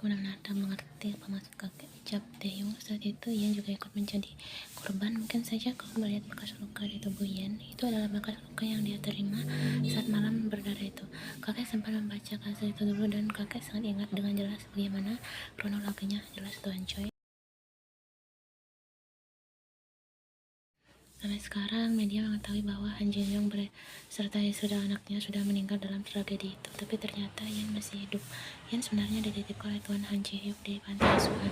benar-benar tak mengerti apa maksud kakek ucap Taehyung. Saat itu Ian juga ikut menjadi korban. Mungkin saja kau melihat bekas luka di tubuh Ian. Itu adalah bekas luka yang dia terima saat malam berdarah itu. Kakek sempat membaca kasus itu dulu dan kakek sangat ingat dengan jelas bagaimana kronologinya. Jelas Tuan Choi. Sampai sekarang, media mengetahui bahwa Han Jin Young beserta istri dan anaknya sudah meninggal dalam tragedi itu. Tapi ternyata Ian masih hidup. Ian sebenarnya dititip oleh Tuan Han Ji Hyuk di panti asuhan.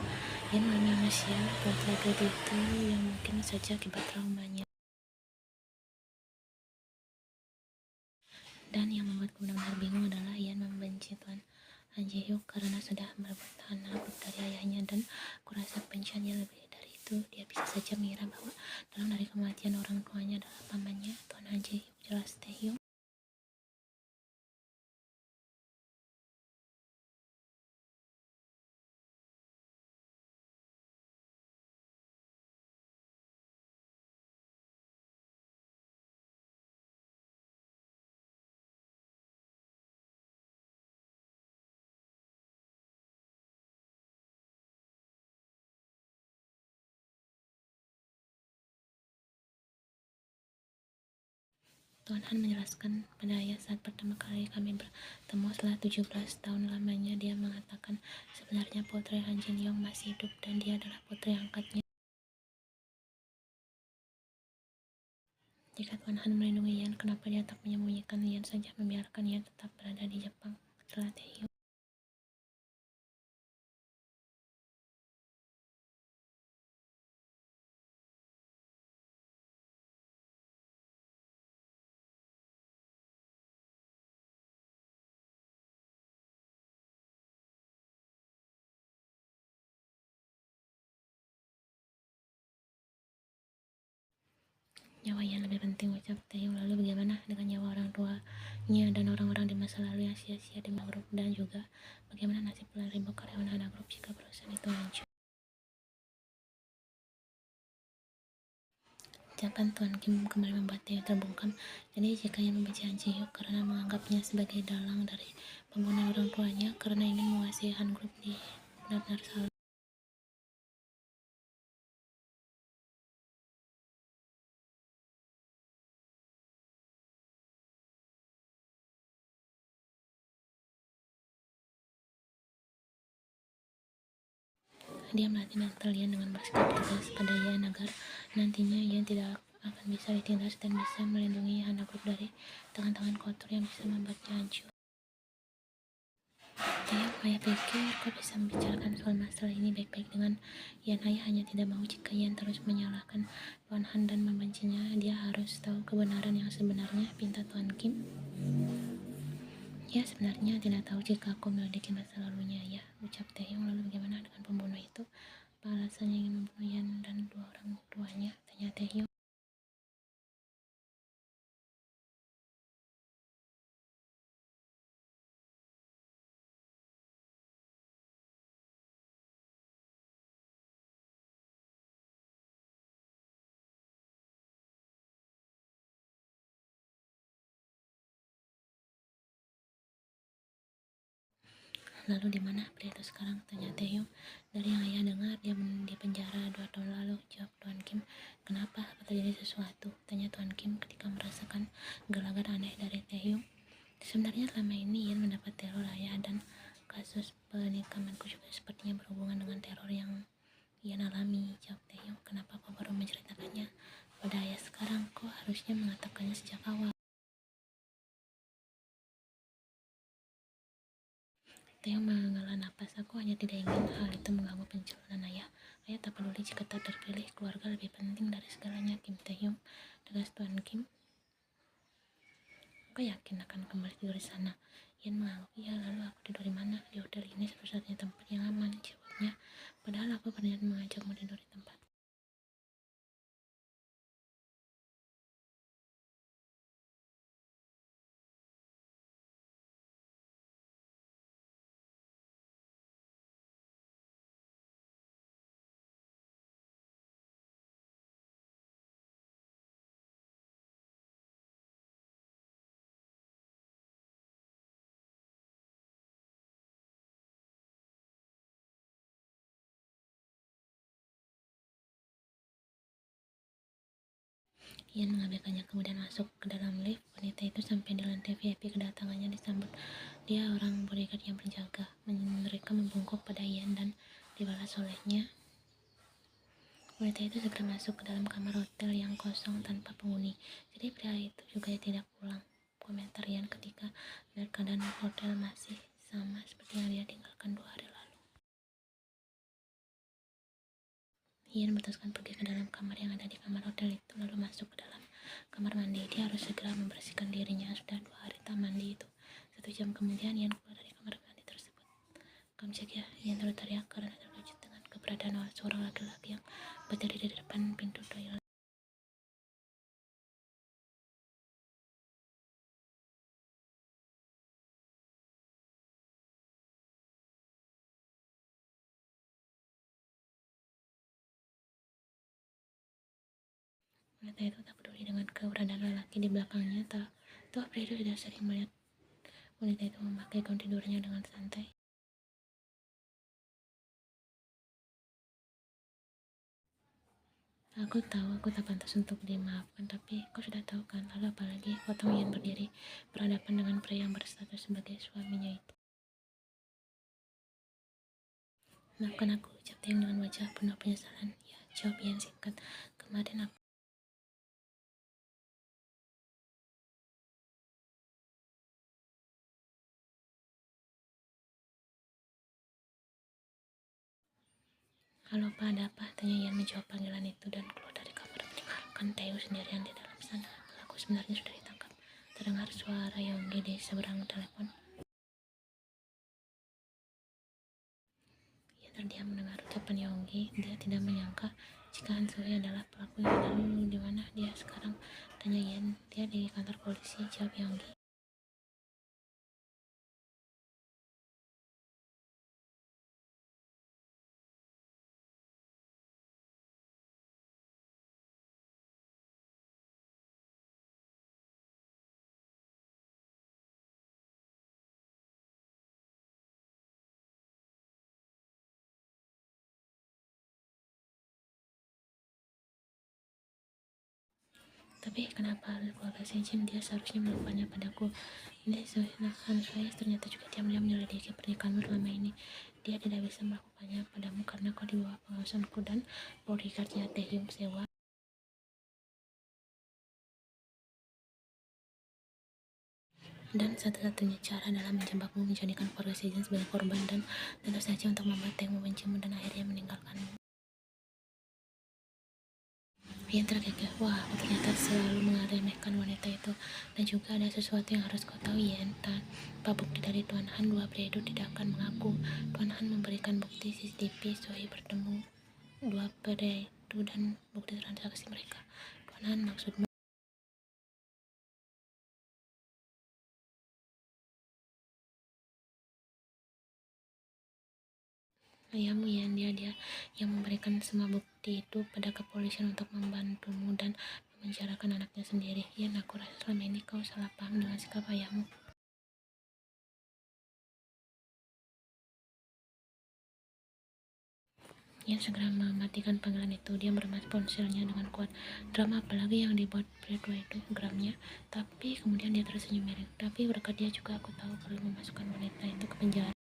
Ian mengalami amnesia setelah tragedi itu yang mungkin saja akibat traumanya. Dan yang membuatku benar-benar bingung adalah Ian membenci Tuan Han Ji Hyuk karena sudah merebut tanah grup dari ayahnya, dan kurasa kebenciannya lebih dari itu. Dia bisa saja mengira bahwa dalam dari kematian orang tuanya adalah pamannya, Tuan Han Ji Hyuk, jelas Taehyung. Tuan Han menjelaskan pada ayah saat pertama kali kami bertemu setelah 17 tahun lamanya. Dia mengatakan sebenarnya putri Han Jin Young masih hidup dan dia adalah putri angkatnya. Jika Tuan Han melindungi Ian, kenapa dia tak menyembunyikan Ian saja, membiarkan Ian tetap berada di Jepang? Setelah Taehyung. Nyawa Ian lebih penting, ucap Taehyung. Lalu bagaimana dengan nyawa orang tuanya dan orang-orang di masa lalu yang sia-sia di grup, dan juga bagaimana nasib puluhan ribu karyawan Hana Group jika perusahaan itu hancur? Ucapan Tuan Kim kembali membuat Taehyung terbungkam. Jadi jika Ian membenci Han Ji Hyuk karena menganggapnya sebagai dalang dari pembunuhan orang tuanya karena ingin menguasai Han Group, dia benar-benar salah. Dia melatih mental Ian dengan bersikap tegas pada Ian agar nantinya Ian tidak akan bisa ditindas dan bisa melindungi Hana Group dari tangan-tangan kotor yang bisa membuatnya hancur. Taehyung, ayah pikir kau bisa membicarakan soal masalah ini baik-baik dengan Ian. Ayah hanya tidak mau jika Ian terus menyalahkan Tuan Han dan membencinya. Dia harus tahu kebenaran yang sebenarnya, pinta Tuan Kim. Ya, sebenarnya tidak tahu jika aku menyelidiki masa lalunya, ya, ucap Taehyung. Lalu bagaimana dengan pembunuh itu? Apa alasannya ingin membunuh Ian dan dua orang tuanya? Tanya Taehyung. Lalu di mana pria itu sekarang? Tanya Taehyung. Dari yang ayah dengar, dia di penjara 2 tahun lalu, jawab Tuan Kim. Kenapa? Apa terjadi sesuatu? Tanya Tuan Kim ketika merasakan gelagat aneh dari Taehyung. Sebenarnya selama ini Ian mendapat teror ayah, dan kasus penikamanku juga sepertinya berhubungan dengan teror yang Ian alami, jawab Taehyung. Kenapa kau baru menceritakannya pada ayah sekarang? Kau harusnya mengatakannya sejak awal. Taehyung menghela napas. Aku hanya tidak ingin hal itu mengganggu pencalonan ayah. Ayah tak peduli jika tak terpilih. Keluarga lebih penting dari segalanya, Kim Taehyung, tegas Tuan Kim. Kau yakin akan kembali tidur di sana? Ian mengangguk. Iya, lalu aku tidur di mana? Di hotel ini satu-satunya tempat yang aman, jawabnya. Padahal aku berniat mengajakmu tidur di tempat Ian mengabaikannya kemudian masuk ke dalam lift. Wanita itu sampai di lantai VIP. Kedatangannya disambut dia orang bodyguard yang berjaga. Mereka membungkuk pada Ian dan dibalas olehnya. Wanita itu segera masuk ke dalam kamar hotel yang kosong tanpa penghuni. Jadi pria itu juga tidak pulang. Komentar Ian ketika melihat keadaan hotel masih sama seperti yang dia tinggalkan 2 hari lalu. Ian memutuskan pergi ke dalam kamar yang ada di kamar hotel itu, lalu masuk ke dalam kamar mandi. Dia harus segera membersihkan dirinya. Sudah 2 hari tak mandi itu. 1 jam kemudian Ian keluar dari kamar mandi tersebut. "Kamu cek ya," Ian berteriak karena terkejut dengan keberadaan seorang laki-laki yang berdiri di depan pintu toilet. Wanita itu tak peduli dengan keberadaan lelaki di belakangnya. Toh pria itu sudah sering melihat wanita itu memakai gaun tidurnya dengan santai. "Aku tahu aku tak pantas untuk dimaafkan, tapi kau sudah tahu kan?" "Lalu apalagi?" potong Ian berdiri berhadapan dengan pria yang berstatus sebagai suaminya itu. "Maafkan aku," ucap Taeyong dengan wajah penuh penyesalan. "Ya," jawab Ian singkat. "Kemarin aku..." "Halo Pak, ada apa?" tanya Ian menjawab panggilan itu dan keluar dari kamar meninggalkan Taeyong sendirian di dalam sana. Pelaku sebenarnya sudah ditangkap. Terdengar suara Yonggi di seberang telepon. Ia terdiam mendengar ucapan Yonggi. Dia tidak menyangka jika Han Sui adalah pelakunya. "Lalu di mana dia sekarang?" tanya Ian. "Dia di kantor polisi," jawab Yonggi. "Tapi kenapa harus keluarga Sejin? Dia seharusnya melakukannya padaku." Ini Han Sui ternyata juga diam-diam menyelidiki pernikahanmu selama ini. "Dia tidak bisa melakukannya padamu karena kau di bawah pengawasanku dan bodyguardnya Taehyung sewa. Dan satu-satunya cara adalah menjebakmu, menjadikan keluarga Sejin sebagai korban, dan tentu saja untuk membuat Taehyung membencimu dan akhirnya meninggalkanmu." Ian terkekeh. "Wah, aku ternyata selalu meremehkan wanita itu. Dan juga ada sesuatu yang harus kau tahu, Ian. Tanpa bukti dari Tuan Han, 2 pria itu tidak akan mengaku." Tuan Han memberikan bukti CCTV Sohee bertemu 2 pria itu dan bukti transaksi mereka. Tuan Han maksudmu? Ayahmu, Ian. Dia yang memberikan semua bukti itu pada kepolisian untuk membantumu dan memenjarakan anaknya sendiri. Ian, aku rasa selama ini kau salah paham dengan sikap ayahmu." Ian segera mematikan panggilan itu. Dia meremas ponselnya dengan kuat. "Drama apalagi yang dibuat pria tua itu?" geramnya. Tapi kemudian dia tersenyum miring. "Tapi berkat dia juga aku tahu perlu memasukkan wanita itu ke penjara."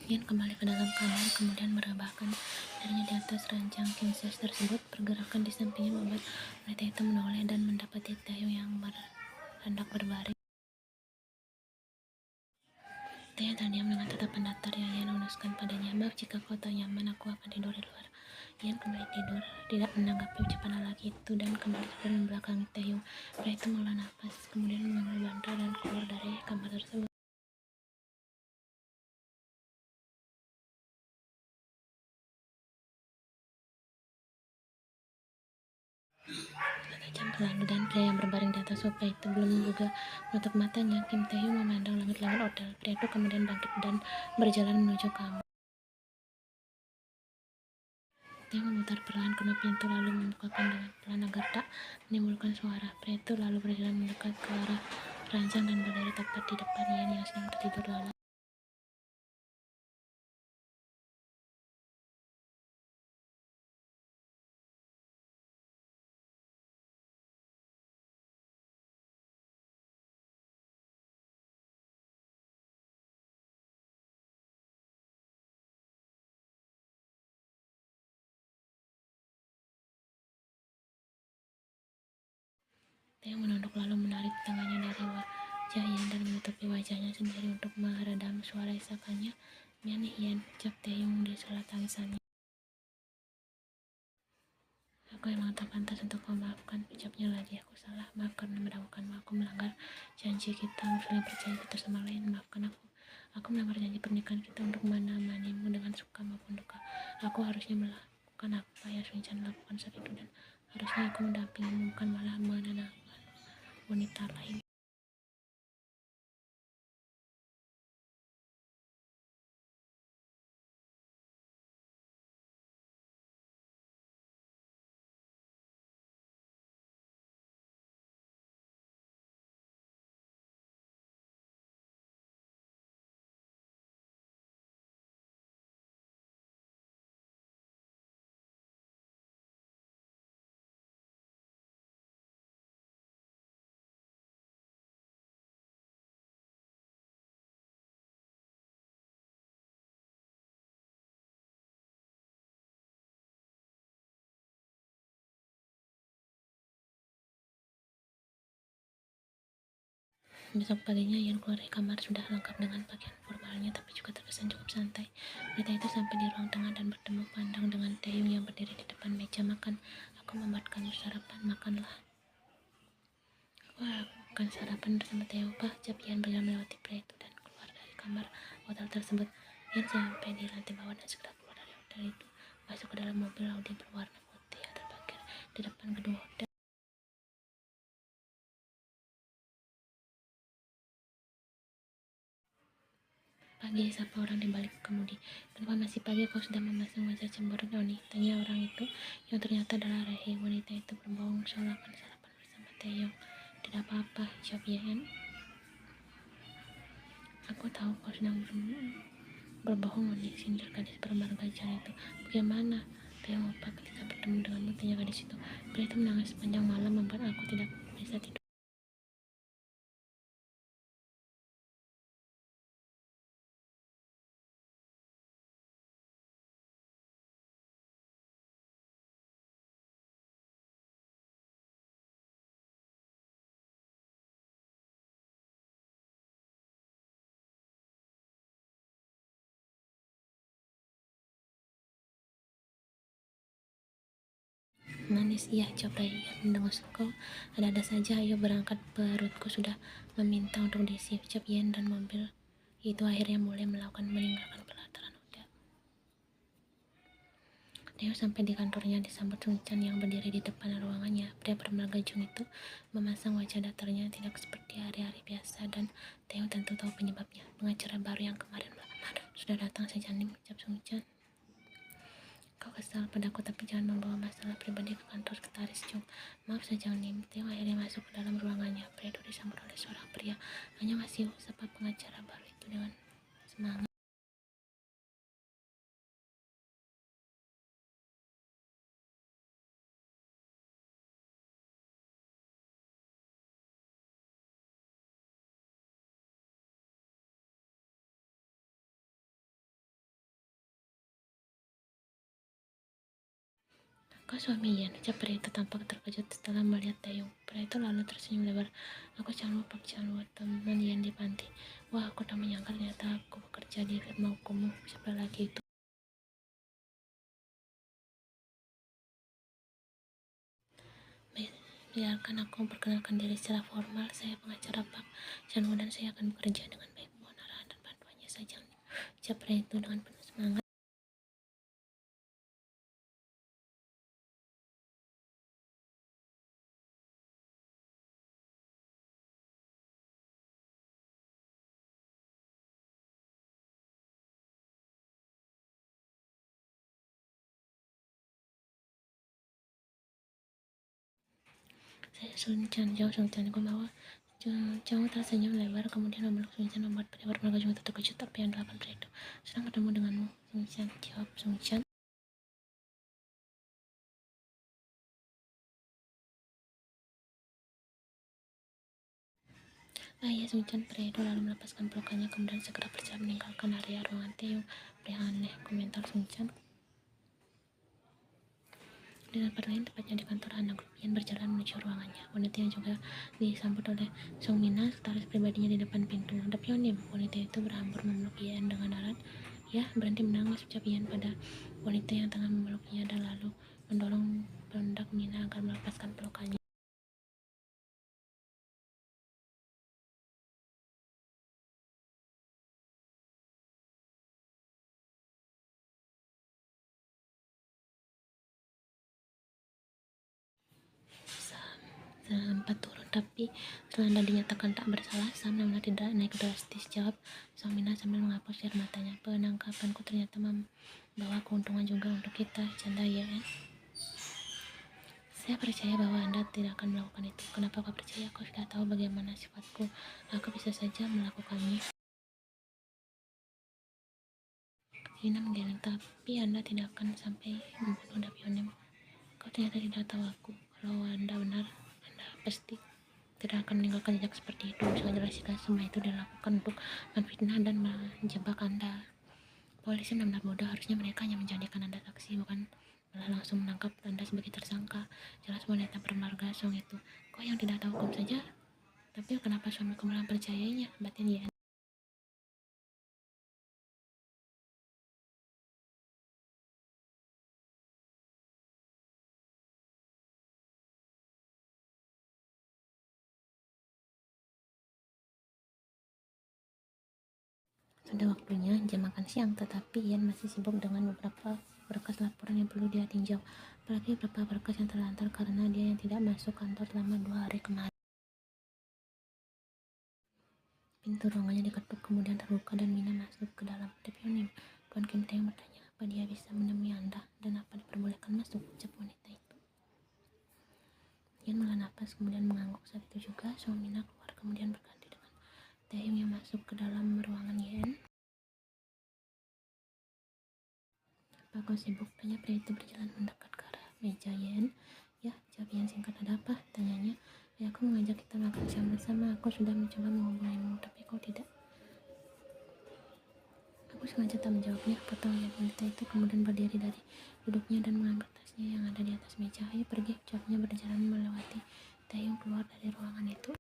Ian kembali ke dalam kamar, kemudian merebahkan dirinya di atas ranjang king size tersebut. Pergerakan di sampingnya membuat wanita itu menoleh dan mendapati Taehyung yang hendak berbaring. Taehyung terdiam dengan tatapan datar yang Ian unuskan padanya. "Maaf, jika kau tak nyaman, aku akan tidur di luar." Ian kembali tidur, tidak menanggapi ucapan lelaki itu, dan kembali tidur membelakangi Taehyung. Pria itu menghela nafas, kemudian mengambil bantal dan keluar dari kamar tersebut. jam berlalu dan pria yang berbaring di atas sofa itu belum juga menutup matanya. Kim Tae-hyun memandang langit-langit hotel. Pria itu kemudian bangkit dan berjalan menuju kamar. Dia memutar perlahan kedua pintu lalu membukakan dengan pelan agar tak menimbulkan suara. Pria itu lalu berjalan mendekat ke arah ranjang dan berdiri tepat di depan Yen yang sedang tertidur lelap. Dia menunduk lalu menarik tangannya dari wajah Yen dan menutupi wajahnya sendiri untuk meredam suara isakannya. Mian Yen, ucap Tae-hyun di sela tangisannya. Aku emang tak pantas untuk memaafkan, ucapnya lagi. Aku salah, maaf karena meragukanmu. Aku melanggar janji kita, saling percaya kita sama lain. Maafkan aku. Aku melanggar janji pernikahan kita untuk menemanimu dengan suka maupun duka. Aku harusnya melakukan apa yang Sung-chan lakukan saat itu, dan harusnya aku mendampingimu, bukan malah menenangkan wanita lain. Besok paginya Ian keluar dari kamar sudah lengkap dengan pakaian formalnya, tapi juga terkesan cukup santai. Wanita itu sampai di ruang tengah dan bertemu pandang dengan Tae-hyun yang berdiri di depan meja makan. Aku membuatkanmu sarapan, makanlah. Aku akan sarapan bersama Tae-hyun, Pak, ucap Ian berjalan melewati pria itu dan keluar dari kamar hotel tersebut. Ian sampai di lantai bawah dan segera keluar dari hotel itu, masuk ke dalam mobil Audi berwarna putih yang terparkir di depan gedung hotel. Pagi, sapa orang di balik kemudi. Kenapa masih pagi, kau sudah memasang wajah cemberut, Noni? Tanya orang itu, yang ternyata adalah Rehi. Wanita itu berbohong soal akan sarapan bersama Taeyong. Tidak apa-apa, jawab Yeon. Aku tahu kau sedang berbohong, Noni, sindir gadis bermarga jan itu. Bagaimana Taeyong apa ketika bertemu denganmu? Tanya gadis itu. Pria itu menangis sepanjang malam membuat aku tidak bisa tidur. Manis, iya, jawab Ryan mendengus. Kau ada-ada saja, ayo berangkat, perutku sudah meminta untuk diisi, ucap Yen, dan mobil itu akhirnya mulai melakukan meninggalkan pelataran hotel. Theo sampai di kantornya disambut Sung-chan yang berdiri di depan ruangannya. Pria bermarga Jung itu memasang wajah datarnya tidak seperti hari-hari biasa, dan Theo tentu tahu penyebabnya. Pengacara baru yang kemarin melamar sudah datang sejak nih, ucap Sung-chan. Kau kesal padaku, tapi jangan membawa masalah pribadi ke kantor sekretaris Jung. Maaf Sejang Nim. Theo akhirnya masuk ke dalam ruangannya. Pria itu disambut oleh seorang pria. Hanya masih sapa pengacara baru itu dengan semangat. Kau suami Yan, ucap pria itu tampak terkejut setelah melihat Taeyong. Pria itu lalu tersenyum lebar. Aku Chanwoo, Pak Chanwoo, teman Yan di panti. Wah, aku tak menyangka ternyata aku bekerja di firma hukummu, ucap lelaki itu. Biarkan aku memperkenalkan diri secara formal. Saya pengacara Pak Chanwoo dan saya akan bekerja dengan baik. Mohon arahan dan bantuannya saja, ucap pria itu dengan penuh semangat. Sun Chan jawab Sun Chan. Kumawa Chang tersenyum lebar, kemudian memeluk Sun Chan, membuat pria bermerga juga terkejut. Apa yang dilakukan pria itu? Senang bertemu denganmu, Sun Chan, jawab Sun Chan. Ayah Sun Chan, pria itu lalu melepaskan pelukannya, kemudian segera berjalan meninggalkan area ruangan Taeyong. Pria aneh, komentar Sun Chan. Di tempat lain, tepatnya di kantor anak grup, Yan berjalan menuju ruangannya. Wanita yang juga disambut oleh Song Mina, sekretaris pribadinya di depan pintu. Ada pionim. Wanita itu berhambur memeluk Yan dengan erat. Ya, berhenti menangis, ucap Yan pada wanita yang tengah memeluknya, dan lalu mendorong pundak Mina agar melepaskan pelukannya. Sempat turun, tapi setelah Anda dinyatakan tak bersalah, Sam benar tidak naik drastis, jawab Song Mina sambil menghapus air matanya. Penangkapanku ternyata membawa keuntungan juga untuk kita, canda Yan. Saya percaya bahwa Anda tidak akan melakukan itu. Kenapa kau percaya? Kau sudah tahu bagaimana sifatku. Aku bisa saja melakukannya. Lina menggeleng, tapi Anda tidak akan sampai membunuh Dapionim. Kau ternyata tidak tahu aku. Kalau Anda benar, Anda pasti tidak akan meninggalkan jejak seperti itu. Saya jelas jika semua itu dilakukan untuk menfitnah dan menjebak Anda. Polisi benar-benar bodoh. Harusnya mereka hanya menjadikan Anda saksi, bukan malah langsung menangkap Anda sebagai tersangka. Jelas wanita bermarga Song itu. Kau yang tidak tahu hukum saja. Tapi kenapa suamiku malah percayainya? Batin Yan. Sudah waktunya jam makan siang, tetapi Yan masih sibuk dengan beberapa berkas laporan yang perlu dia tinjau. Apalagi beberapa berkas yang terlantar karena dia yang tidak masuk kantor selama 2 hari kemarin. Pintu ruangannya diketuk, kemudian terbuka dan Mina masuk ke dalam. Depionim, Tuan Kim Taeyong bertanya, apa dia bisa menemui Anda dan apa diperbolehkan masuk, ucap wanita itu. Yan menghela napas, kemudian mengangguk. Saat itu juga Song Mina keluar, kemudian berganti dengan Taeyong yang masuk ke dalam ruangan Yan. Apa kau sibuk? Tanya pria itu berjalan mendekat ke arah meja Yan. Ya, jawab Yan singkat. Ada apa? Tanyanya. Ya, aku mengajak kita makan siang bersama. Aku sudah mencoba menghubungimu, tapi kau tidak. Aku sengaja tak menjawabnya, potong Yan. Wanita itu kemudian berdiri dari duduknya dan mengambil tasnya yang ada di atas meja. Ayo pergi, jawabnya berjalan melewati Taeyong keluar dari ruangan itu.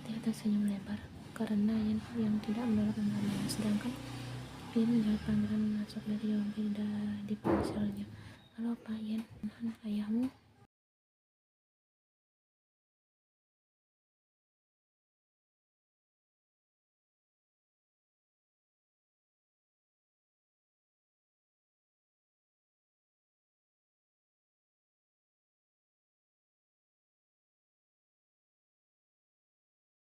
Dia tersenyum lebar karena yang tidak menolak namanya, sedangkan Yan menjawab panggilan masuk dari ruang di ponselnya. Halo Pak Yan, ayahmu?